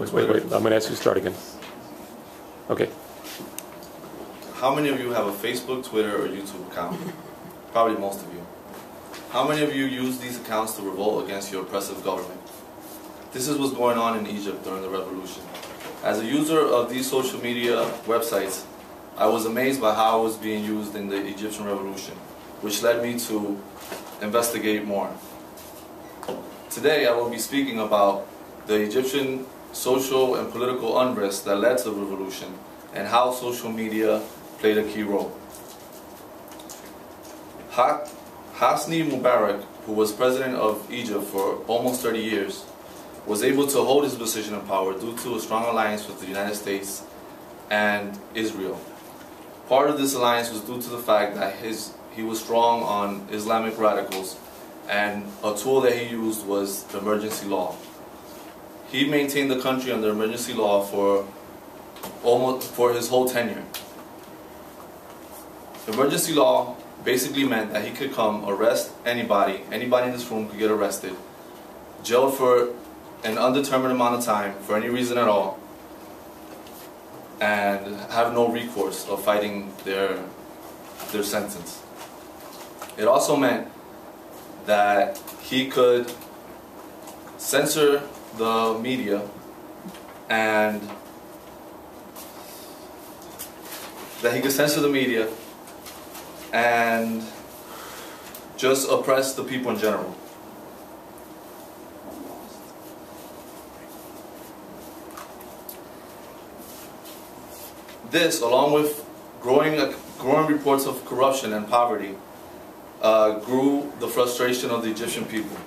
Wait. I'm going to ask you to start again. Okay. How many of you have a Facebook, Twitter, or YouTube account? Probably most of you. How many of you use these accounts to revolt against your oppressive government? This is what's going on in Egypt during the revolution. As a user of these social media websites, I was amazed by how it was being used in the Egyptian revolution, which led me to investigate more. Today I will be speaking about the Egyptian social and political unrest that led to the revolution and how social media played a key role. Hosni Mubarak, who was president of Egypt for almost 30 years, was able to hold his position of power due to a strong alliance with the United States and Israel. Part of this alliance was due to the fact that he was strong on Islamic radicals, and a tool that he used was the emergency law. He maintained the country under emergency law for his whole tenure. Emergency law basically meant that he could come arrest anybody in this room could get arrested, jailed for an undetermined amount of time for any reason at all, and have no recourse of fighting their sentence. It also meant that he could censor the media and just oppress the people in general. This, along with growing reports of corruption and poverty, grew the frustration of the Egyptian people.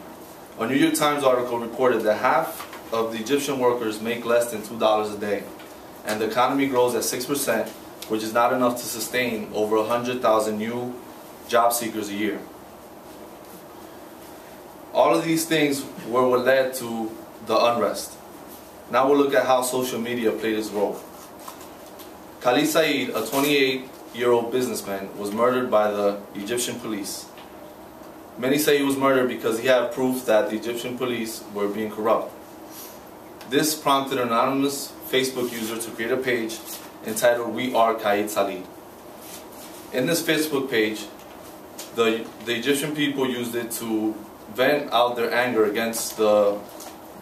A New York Times article reported that half of the Egyptian workers make less than $2 a day, and the economy grows at 6%, which is not enough to sustain over 100,000 new job seekers a year. All of these things were what led to the unrest. Now we'll look at how social media played its role. Khalid Said, a 28-year-old businessman, was murdered by the Egyptian police. Many say he was murdered because he had proof that the Egyptian police were being corrupt. This prompted an anonymous Facebook user to create a page entitled "We Are Khalid Said." In this Facebook page, the Egyptian people used it to vent out their anger against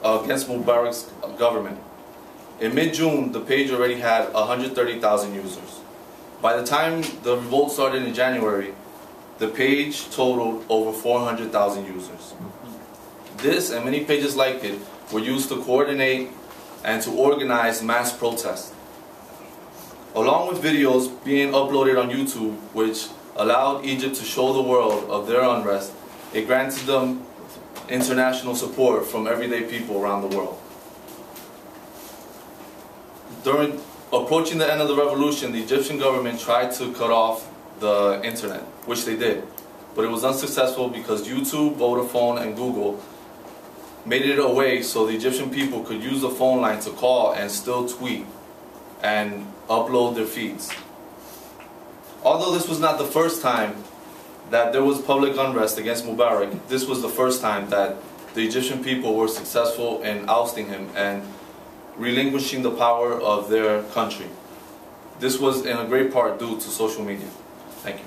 Mubarak's government. In mid-June, the page already had 130,000 users. By the time the revolt started in January, the page totaled over 400,000 users. This and many pages like it were used to coordinate and to organize mass protests. Along with videos being uploaded on YouTube, which allowed Egypt to show the world of their unrest, it granted them international support from everyday people around the world. During approaching the end of the revolution, the Egyptian government tried to cut off the internet, which they did. But it was unsuccessful because YouTube, Vodafone, and Google made it a way so the Egyptian people could use the phone line to call and still tweet and upload their feeds. Although this was not the first time that there was public unrest against Mubarak, this was the first time that the Egyptian people were successful in ousting him and relinquishing the power of their country. This was in a great part due to social media. Thank you.